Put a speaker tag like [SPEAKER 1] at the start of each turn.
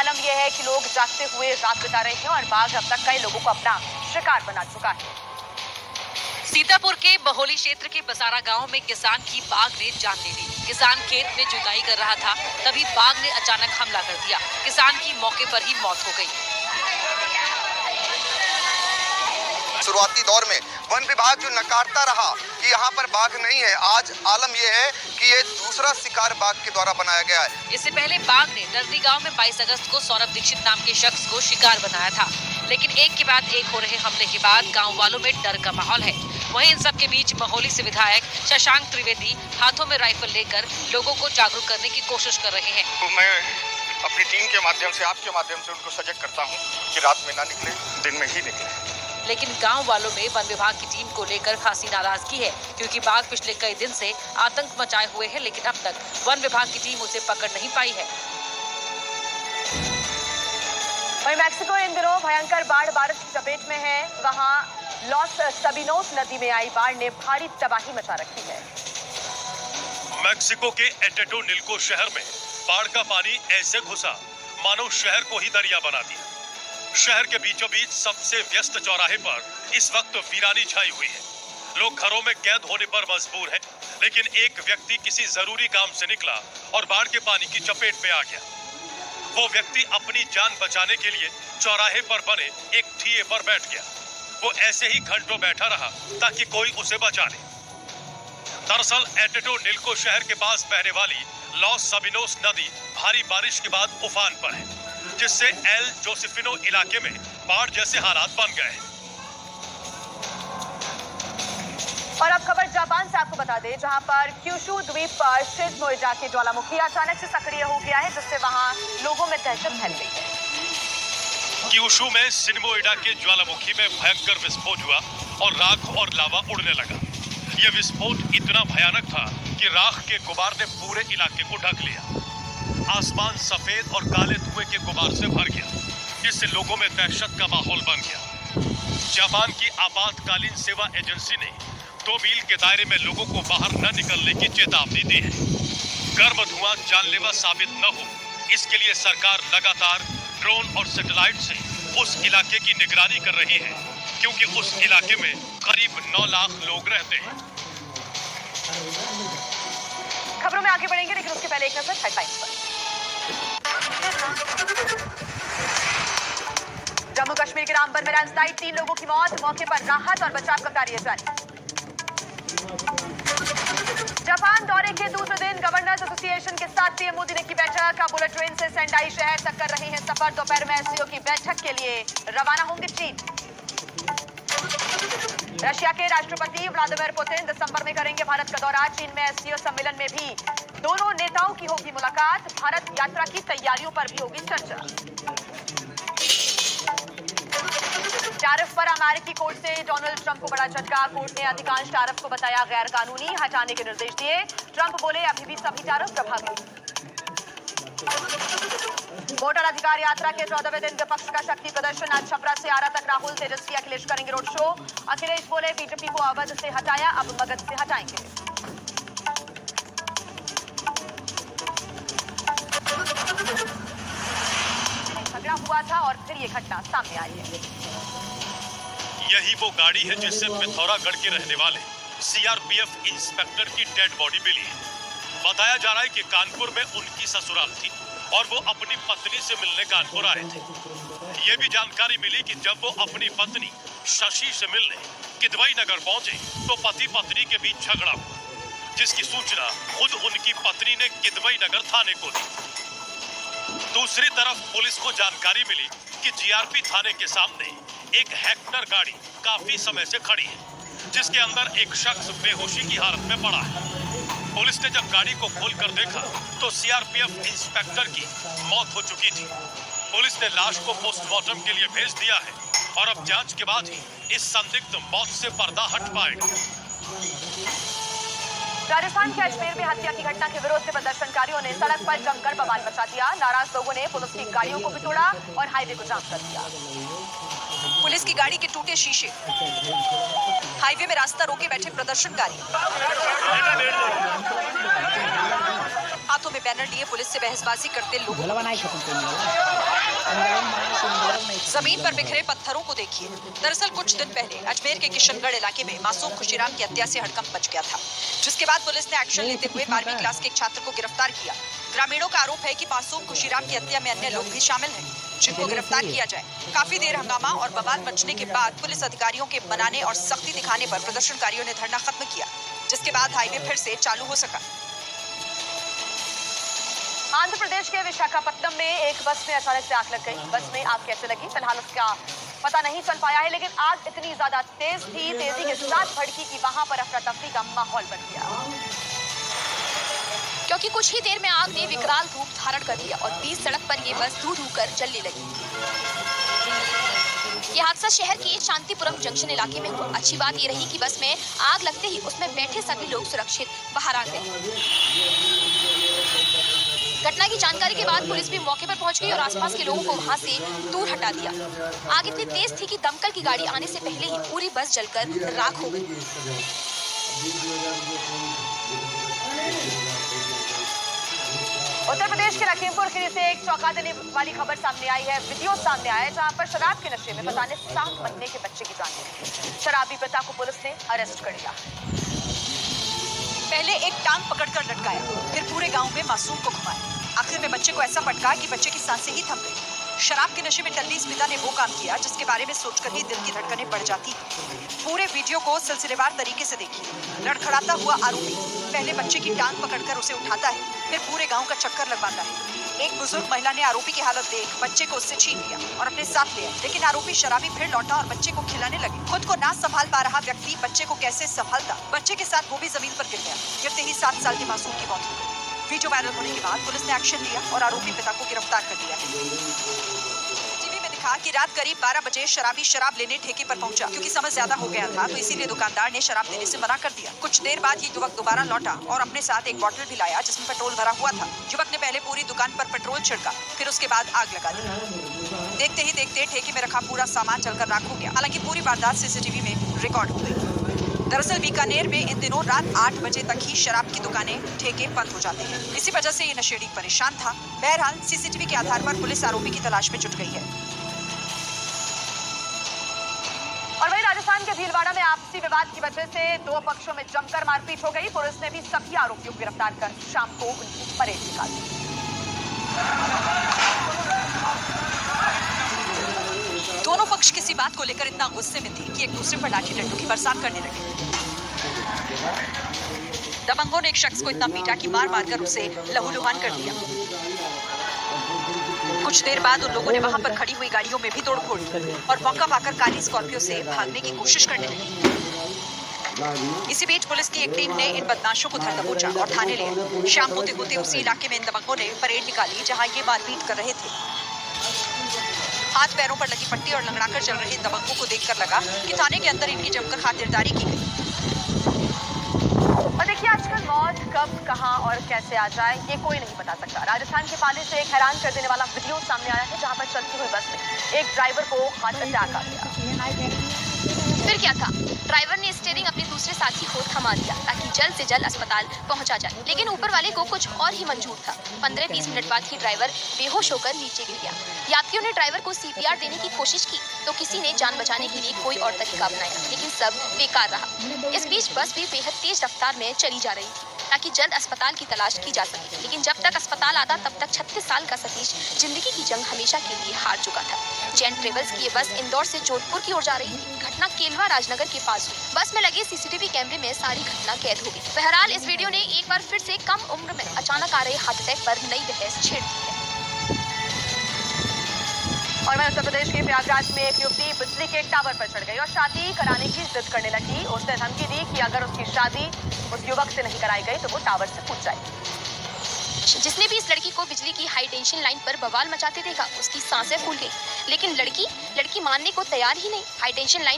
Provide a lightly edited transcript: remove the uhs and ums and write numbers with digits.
[SPEAKER 1] आलम यह है कि लोग जागते हुए रात बिता रहे हैं और बाघ अब तक कई लोगों को अपना शिकार बना चुका है।
[SPEAKER 2] सीतापुर के बहोली क्षेत्र के बसारा गांव में किसान की बाघ ने जान ले ली। किसान खेत में जुताई कर रहा था, तभी बाघ ने अचानक हमला कर दिया। किसान की मौके पर ही मौत हो गई।
[SPEAKER 3] शुरुआती दौर में वन विभाग जो नकारता रहा कि यहाँ पर बाघ नहीं है, आज आलम यह है कि ये दूसरा शिकार बाघ के द्वारा बनाया गया है।
[SPEAKER 2] इससे पहले बाघ ने दर्दी गांव में 22 अगस्त को सौरभ दीक्षित नाम के शख्स को शिकार बनाया था, लेकिन एक के बाद एक हो रहे हमले के बाद गाँव वालों में डर का माहौल है। वहीं इन सब के बीच महोली से विधायक शशांक त्रिवेदी हाथों में राइफल लेकर लोगों को जागरूक करने की कोशिश कर रहे हैं।
[SPEAKER 4] तो मैं अपनी टीम के माध्यम से, आपके माध्यम से उनको सजग करता हूं कि रात में ना निकले, दिन में ही निकले।
[SPEAKER 2] लेकिन गांव वालों में वन विभाग की टीम को लेकर खासी नाराजगी है, क्योंकि बाघ पिछले कई दिन से आतंक मचाए हुए है, लेकिन अब तक वन विभाग की टीम उसे पकड़ नहीं पाई है।
[SPEAKER 1] वहीं मैक्सिको इन दिनों भयंकर बाढ़ बारिश की चपेट में है। वहां लॉस सबिनोस नदी में आई बाढ़ ने भारी तबाही मचा रखी है।
[SPEAKER 5] मैक्सिको के एटेटोनिल्को शहर में बाढ़ का पानी ऐसे घुसा मानो शहर को ही दरिया बना दिया। शहर के बीचों बीच सबसे व्यस्त चौराहे पर इस वक्त वीरानी छाई हुई है। लोग घरों में कैद होने पर मजबूर हैं, लेकिन एक व्यक्ति किसी जरूरी काम से निकला और बाढ़ के पानी की चपेट में आ गया। वो व्यक्ति अपनी जान बचाने के लिए चौराहे पर बने एक ठिए पर बैठ गया। वो ऐसे ही घंटों बैठा रहा ताकि कोई उसे बचा ले। दरअसल एटेटोनिल्को शहर के पास बहने वाली लॉस सबिनोस नदी भारी बारिश के बाद उफान पर है, जिससे एल जोसेफिनो इलाके में बाढ़ जैसे हालात बन गए हैं।
[SPEAKER 1] और अब खबर जापान से आपको बता दें, जहां पर क्यूशू द्वीप पर शिज़ुओका के ज्वालामुखी अचानक से सक्रिय हो गया है, जिससे वहां लोगों में दहशत फैल गई है।
[SPEAKER 5] क्यूशू में शिज़ुओका के ज्वालामुखी में भयंकर विस्फोट हुआ और राख और लावा उड़ने लगा। यह विस्फोट इतना भयानक था कि राख के गुबार ने पूरे इलाके को ढक लिया। आसमान सफेद और काले धुएं के गुबार से भर गया, जिससे लोगों में दहशत का माहौल बन गया। जापान की आपातकालीन सेवा एजेंसी ने 2 मील के दायरे में लोगों को बाहर न निकलने की चेतावनी दी है। गर्म धुआं जानलेवा साबित न हो, इसके लिए सरकार लगातार ड्रोन और सैटेलाइट से उस इलाके की निगरानी कर रही है, क्योंकि उस इलाके में करीब 9 लाख लोग रहते हैं।
[SPEAKER 1] खबरों में आगे बढ़ेंगे, लेकिन उसके पहले एक नजर हेडलाइंस पर। जम्मू कश्मीर के रामबन में लैंडस्लाइड, 3 लोगों की मौत, मौके पर राहत और बचाव का कार्य जारी। जापान दौरे के दूसरे दिन गवर्नर्स एसोसिएशन के साथ पीएम मोदी ने की बैठक। बुलेट ट्रेन से सेंडाई शहर तक कर रहे हैं सफर। दोपहर में एससीओ की बैठक के लिए रवाना होंगे चीन। रशिया के राष्ट्रपति व्लादिमीर पुतिन दिसंबर में करेंगे भारत का दौरा। चीन में एससीओ सम्मेलन में भी दोनों नेताओं की होगी मुलाकात। भारत यात्रा की तैयारियों पर भी होगी चर्चा। टैरिफ पर अमेरिकी कोर्ट से डोनाल्ड ट्रंप को बड़ा झटका। कोर्ट ने अधिकांश टैरिफ को बताया गैर कानूनी, हटाने के निर्देश दिए। ट्रंप बोले अभी भी सभी टैरिफ प्रभावी। वोटर अधिकार यात्रा के 14वें दिन विपक्ष का शक्ति प्रदर्शन। आज छपरा से आरा तक राहुल, तेजस्वी, अखिलेश करेंगे रोड शो। अखिलेश बोले बीजेपी को अवध से हटाया, अब मगध से हटाएंगे। झगड़ा हुआ था और फिर ये घटना सामने आई है।
[SPEAKER 5] यही वो गाड़ी है जिससे पिथौरागढ़ के रहने वाले सीआरपीएफ इंस्पेक्टर की डेड बॉडी मिली है। बताया जा रहा है कि कानपुर में उनकी ससुराल थी और वो अपनी पत्नी से मिलने कानपुर आए थे। ये भी जानकारी मिली कि जब वो अपनी पत्नी शशि से मिलने किदवई नगर पहुंचे तो पति पत्नी के बीच झगड़ा हुआ, जिसकी सूचना खुद उनकी पत्नी ने किदवई नगर थाने को दी। दूसरी तरफ पुलिस को जानकारी मिली कि जीआरपी थाने के सामने एक हेक्टर गाड़ी काफी समय से खड़ी है, जिसके अंदर एक शख्स बेहोशी की हालत में पड़ा है। पुलिस ने जब गाड़ी को खोलकर देखा तो सीआरपीएफ इंस्पेक्टर की मौत हो चुकी थी। पुलिस ने लाश को पोस्टमार्टम के लिए भेज दिया है और अब जांच के बाद ही इस संदिग्ध मौत से पर्दा हट पाएगा।
[SPEAKER 1] राजस्थान के अजमेर में हत्या की घटना के विरोध में प्रदर्शनकारियों ने सड़क पर जमकर बवाल मचा दिया। नाराज लोगों ने पुलिस की गाड़ियों को भी तोड़ा और हाईवे को जाम कर दिया।
[SPEAKER 2] पुलिस की गाड़ी के टूटे शीशे, हाईवे में रास्ता रोके बैठे प्रदर्शनकारी, हाथों में बैनर लिए पुलिस से बहसबाजी करते लोग।
[SPEAKER 6] जमीन पर बिखरे पत्थरों को देखिए। दरअसल कुछ दिन पहले अजमेर के किशनगढ़ इलाके में मासूम खुशीराम की हत्या से हड़कंप मच गया था, जिसके बाद पुलिस ने एक्शन लेते हुए 12वीं क्लास के एक छात्र को गिरफ्तार किया। ग्रामीणों का आरोप है कि मासूम खुशीराम की हत्या में अन्य लोग भी शामिल हैं, जिनको गिरफ्तार किया जाए। काफी देर हंगामा और बवाल मचने के बाद पुलिस अधिकारियों के मनाने और सख्ती दिखाने पर प्रदर्शनकारियों ने धरना खत्म किया, जिसके बाद हाईवे फिर से चालू हो सका।
[SPEAKER 1] आंध्र प्रदेश के विशाखापट्टनम में एक बस में अचानक से आग लग गई। बस में आग कैसे लगी फिलहाल उसका पता नहीं चल पाया है, लेकिन आग इतनी ज्यादा तेजी के साथ भड़की कि वहां पर अफरा तफरी का माहौल बन गया,
[SPEAKER 7] क्योंकि कुछ ही देर में आग ने विकराल रूप धारण कर लिया और बीच सड़क पर ये बस धू कर जलने लगी। ये हादसा शहर के शांतिपुरम जंक्शन इलाके में हुआ। अच्छी बात ये रही कि बस में आग लगते ही उसमें बैठे सभी लोग सुरक्षित बाहर आ गए। घटना की जानकारी के बाद पुलिस भी मौके पर पहुंच गई और आसपास के लोगों को वहां से दूर हटा दिया। आग इतनी तेज थी कि दमकल की गाड़ी आने से पहले ही पूरी बस जलकर राख हो गई।
[SPEAKER 1] उत्तर प्रदेश के लखीमपुर खीरी से एक चौंका देने वाली खबर सामने आई है। वीडियो सामने आया है जहां पर शराब के नशे में पिता ने 7 महीने के बच्चे की जान ली। शराबी पिता को पुलिस ने अरेस्ट कर लिया।
[SPEAKER 6] पहले एक टांग पकड़कर लटकाया, फिर पूरे गांव में मासूम को घुमाया। आखिर में बच्चे को ऐसा पटका कि बच्चे की सांसें ही थम गई। शराब के नशे में टल्ली इस पिता ने वो काम किया जिसके बारे में सोचकर ही दिल की धड़कनें बढ़ जाती। पूरे वीडियो को सिलसिलेवार तरीके से देखिए। लड़खड़ाता हुआ आरोपी पहले बच्चे की टांग पकड़कर उसे उठाता है, फिर पूरे गांव का चक्कर लगवाता है। एक बुजुर्ग महिला ने आरोपी की हालत देख बच्चे को उससे छीन लिया और अपने साथ ले आई, लेकिन आरोपी शराबी फिर लौटा और बच्चे को खिलाने लगे। खुद को ना संभाल पा रहा व्यक्ति बच्चे को कैसे संभालता, बच्चे के साथ वो भी जमीन पर गिर गया। गिरते ही 7 साल के मासूम की मौत हो गई। वीडियो वायरल होने के बाद पुलिस ने एक्शन लिया और आरोपी पिता को गिरफ्तार कर लिया। टीवी में दिखा कि रात करीब 12 बजे शराबी शराब लेने ठेके पर पहुंचा। क्योंकि समय ज्यादा हो गया था तो इसीलिए दुकानदार ने शराब देने से मना कर दिया। कुछ देर बाद ये युवक दोबारा लौटा और अपने साथ एक बोतल भी लाया जिसमें पेट्रोल भरा हुआ था। युवक ने पहले पूरी दुकान पर पेट्रोल छिड़का, फिर उसके बाद आग लगा दी। देखते ही देखते ठेके में रखा पूरा सामान जलकर राख हो गया। हालांकि पूरी वारदात सीसीटीवी में रिकॉर्ड हो गई। दरअसल बीकानेर में इन दिनों रात 8 बजे तक ही शराब की दुकानें ठेके बंद हो जाते हैं। इसी वजह से ये नशेड़ी परेशान था। बहरहाल सीसीटीवी के आधार पर पुलिस आरोपी की तलाश में जुट गई है।
[SPEAKER 1] और वहीं राजस्थान के भीलवाड़ा में आपसी विवाद की वजह से 2 पक्षों में जमकर मारपीट हो गई। पुलिस ने भी सभी आरोपियों को गिरफ्तार कर शाम को उनकी परेड निकाली।
[SPEAKER 6] दोनों पक्ष किसी बात को लेकर इतना गुस्से में थे कि एक दूसरे पर लाठी डंडों की बरसात करने लगे। दबंगों ने एक शख्स को इतना पीटा कि मार मारकर उसे लहूलुहान कर दिया। कुछ देर बाद उन लोगों ने वहां पर खड़ी हुई गाड़ियों में भी तोड़फोड़ की और मौका पाकर काली स्कॉर्पियो से भागने की कोशिश करने लगी। इसी बीच पुलिस की एक टीम ने इन बदमाशों को धर दबोचा और थाने ले आए। शाम होते होते उसी इलाके में इन दबंगों ने परेड निकाली जहां ये मारपीट कर रहे थे। हाथ पैरों पर लगी पट्टी और लंगड़ाकर चल रहे दबंगों को देखकर लगा कि थाने के अंदर इनकी जमकर खातिरदारी की गई।
[SPEAKER 1] और देखिए आजकल मौत कब, कहां और कैसे आ जाए ये कोई नहीं बता सकता। राजस्थान के पाले से एक हैरान कर देने वाला वीडियो सामने आया है जहां पर चलती हुई बस में एक ड्राइवर को हार्ट अटैक आ गया।
[SPEAKER 7] फिर क्या था, ड्राइवर ने स्टीयरिंग अपने दूसरे साथी को थमा दिया ताकि जल्द से जल्द अस्पताल पहुंचा जाए, लेकिन ऊपर वाले को कुछ और ही मंजूर था। 15-20 मिनट बाद ही ड्राइवर बेहोश होकर नीचे गिर गया। यात्रियों ने ड्राइवर को CPR देने की कोशिश की तो किसी ने जान बचाने के लिए कोई और तरीका अपनाया, लेकिन सब बेकार रहा। इस बीच बस भी बेहद तेज रफ्तार में चली जा रही थी ताकि जल्द अस्पताल की तलाश की जा सके, लेकिन जब तक अस्पताल आता तब तक 36 साल का सतीश जिंदगी की जंग हमेशा के लिए हार चुका था। जैन ट्रेवल्स की ये बस इंदौर से जोधपुर की ओर जा रही थी। घटना केलवा राजनगर के पास हुई। बस में लगे CCTV कैमरे में सारी घटना कैद हो गई। बहरहाल इस वीडियो ने एक बार फिर से कम उम्र में अचानक आ रहे हार्ट अटैक पर नई बहस छेड़ दी है।
[SPEAKER 1] और वहीं उत्तर प्रदेश के प्रयागराज में एक युवती बिजली के टावर पर चढ़ गई और शादी कराने की जिद करने लगी। उसने धमकी दी कि अगर उसकी शादी उस युवक से नहीं कराई गई तो वो टावर से कूद जाएगी।
[SPEAKER 7] जिसने भी इस लड़की को बिजली की हाई टेंशन लाइन पर बवाल मचाते देखा उसकी सांसें फूल गई, लेकिन लड़की मानने को तैयार ही नहीं। High tension line